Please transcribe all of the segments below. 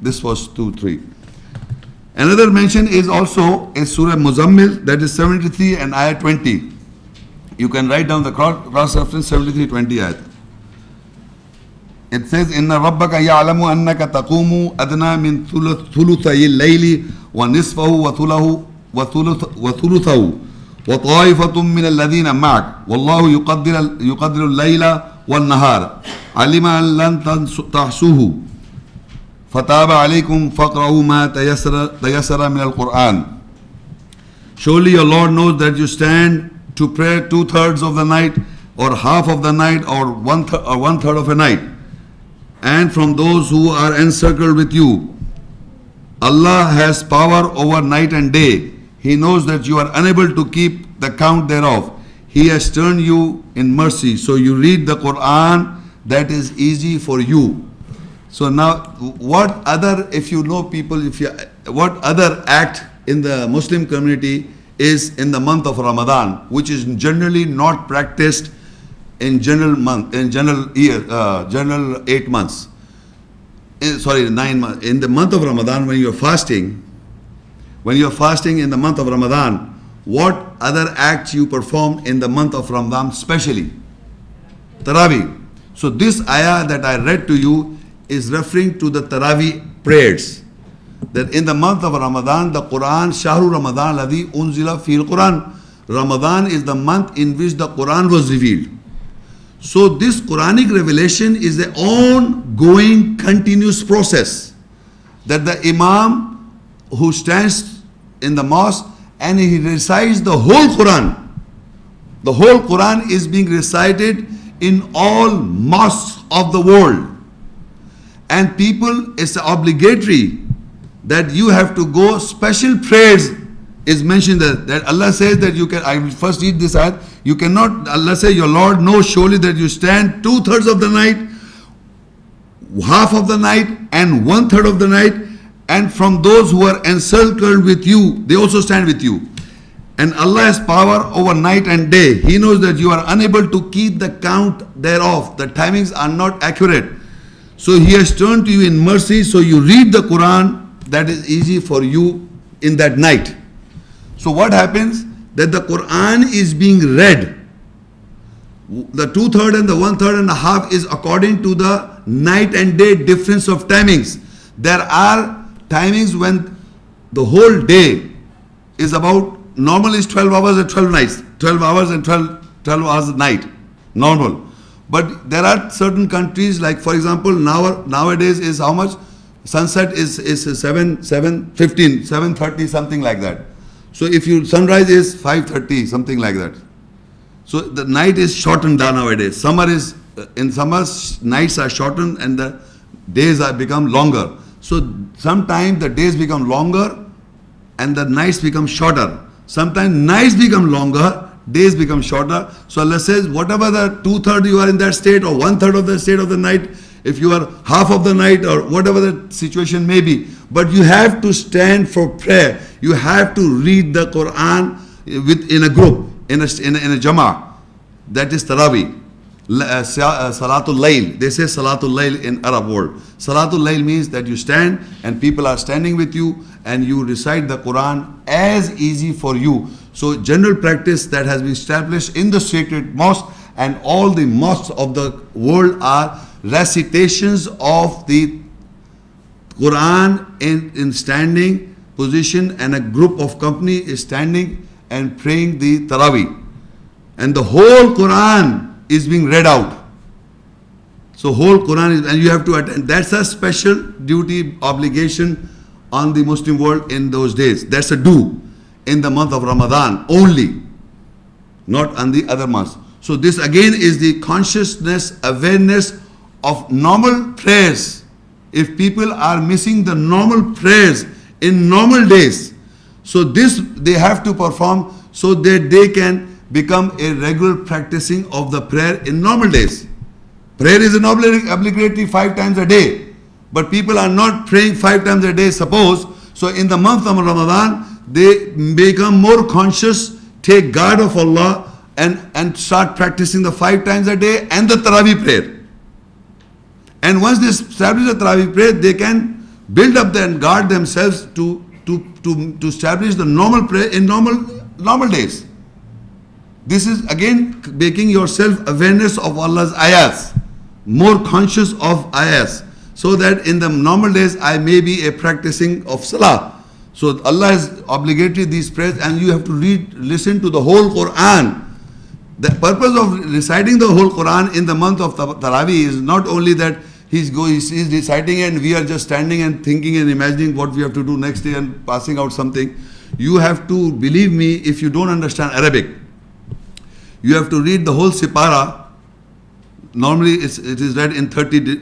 This was 2, 3. Another mention is also in Surah Muzzammil, that is 73 and Ayat 20. You can write down the cross-reference 73-20 Ayat. It says, Inna rabbaka yaAAlamu annaka taqoomu adnamin thuluthayi al-layli wanisfahu wathuluthahu wata-ifatunmina allatheena wallahu yuqaddiruallayla wannahara alima tuhsoohufataba faqraoo tayassara minaalqur-ani. Surely your Lord knows that you stand to pray 2/3 of the night, or half of the night, or one third of a night, and from those who are encircled with you. Allah has power over night and day. He knows that you are unable to keep the count thereof. He has turned you in mercy, so you read the Quran that is easy for you. So now, what other, if you know people, what other act in the Muslim community is in the month of Ramadan, which is generally not practiced in general 8 months. 9 months. In the month of Ramadan, when you are fasting in the month of Ramadan, what other acts you perform in the month of Ramadan, specially? Tarawih. So this ayah that I read to you is referring to the Tarawih prayers. That in the month of Ramadan, the Quran, Shahru Ramadan ladhi unzila fil Quran. Ramadan is the month in which the Quran was revealed. So this Quranic revelation is an ongoing, continuous process. That the Imam who stands in the mosque and he recites the whole Quran. The whole Quran is being recited in all mosques of the world. And people, it's obligatory that you have to go. Special prayers is mentioned that Allah says that you can, I will first read this ayat, you cannot, Allah says, your Lord knows surely that you stand 2/3 of the night, half of the night, and 1/3 of the night, and from those who are encircled with you, they also stand with you. And Allah has power over night and day. He knows that you are unable to keep the count thereof. The timings are not accurate. So He has turned to you in mercy, so you read the Quran that is easy for you in that night. So what happens? That the Quran is being read. The 2/3 and the 1/3 and a half is according to the night and day difference of timings. There are timings when the whole day is about, normal is 12 hours and 12 nights. 12 hours and 12 hours a night. Normal. But there are certain countries, like for example, nowadays is how much? Sunset is 7:15, 7:30, something like that. So if sunrise is 5:30, something like that. So the night is shortened down nowadays. In summer, nights are shortened and the days are become longer. So sometimes the days become longer and the nights become shorter. Sometimes nights become longer, days become shorter. So Allah says, whatever the 2/3 you are in that state, or 1/3 of the state of the night, if you are half of the night, or whatever the situation may be, but you have to stand for prayer. You have to read the Quran in a group, in a jama'ah. That is Tarawih. Salatul Layl. They say Salatul Layl in Arab world. Salatul Layl means that you stand and people are standing with you and you recite the Quran as easy for you. So general practice that has been established in the sacred mosque and all the mosques of the world are recitations of the Quran in standing position, and a group of company is standing and praying the Tarawih. And the whole Quran is being read out. So whole Quran is, and you have to attend. That's a special duty, obligation on the Muslim world in those days. That's a do in the month of Ramadan only, not on the other months. So this again is the consciousness, awareness of normal prayers. If people are missing the normal prayers in normal days, so this they have to perform so that they can become a regular practicing of the prayer in normal days. Prayer is an obligatory 5 times a day, but people are not praying 5 times a day, suppose. So in the month of Ramadan, they become more conscious, take guard of Allah, and start practicing the 5 times a day and the Tarawih prayer. And once they establish the Tarawih prayer, they can build up and guard themselves to establish the normal prayer in normal days. This is again making yourself awareness of Allah's ayats, more conscious of ayats, so that in the normal days I may be a practicing of salah. So Allah has obligated these prayers, and you have to listen to the whole Quran. The purpose of reciting the whole Quran in the month of Taraweeh is not only that he's reciting and we are just standing and thinking and imagining what we have to do next day and passing out something. You have to, believe me, if you don't understand Arabic, you have to read the whole Sipara. Normally it is read in 30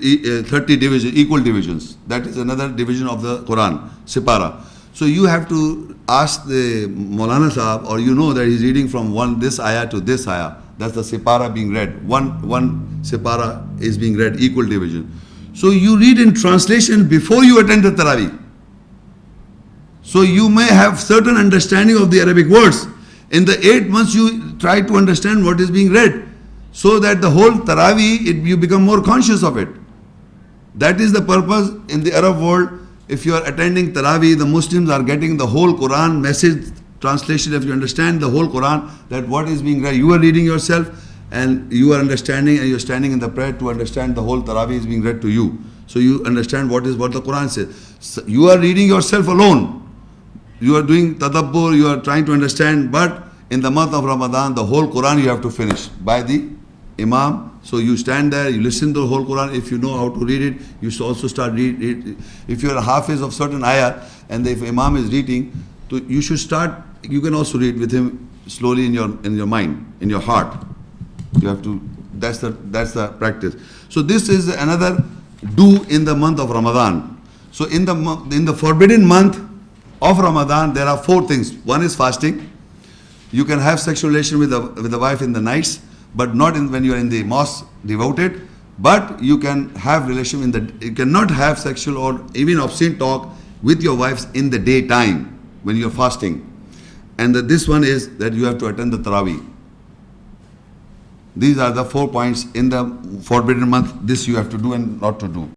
equal divisions. That is another division of the Quran, Sipara. So you have to ask the Maulana Sahab, or you know that he's reading from this ayah to this ayah. That's the Sipara being read. One Sipara is being read, equal division. So you read in translation before you attend the Taraweeh. So you may have certain understanding of the Arabic words. In the 8 months you try to understand what is being read, so that the whole Taraweeh, you become more conscious of it. That is the purpose in the Arab world. If you are attending Taraweeh, the Muslims are getting the whole Quran message translation. If you understand the whole Quran, that what is being read, you are reading yourself and you are understanding, and you are standing in the prayer to understand the whole Taraweeh is being read to you. So you understand what the Quran says. So you are reading yourself alone. You are doing tadabbur, you are trying to understand, but in the month of Ramadan, the whole Quran you have to finish by the Imam. So you stand there, you listen to the whole Quran. If you know how to read it, you should also start read. If you are a hafiz of certain ayah, and if Imam is reading, you should start. You can also read with him slowly in your mind, in your heart. You have to. That's the practice. So this is another do in the month of Ramadan. So in the forbidden month of Ramadan, there are 4 things. One is fasting. You can have sexual relation with the wife in the nights, but not when you are in the mosque devoted. But you can have relation you cannot have sexual or even obscene talk with your wives in the daytime when you are fasting. And this one is that you have to attend the Taraweeh. These are the 4 points in the forbidden month. This you have to do and not to do.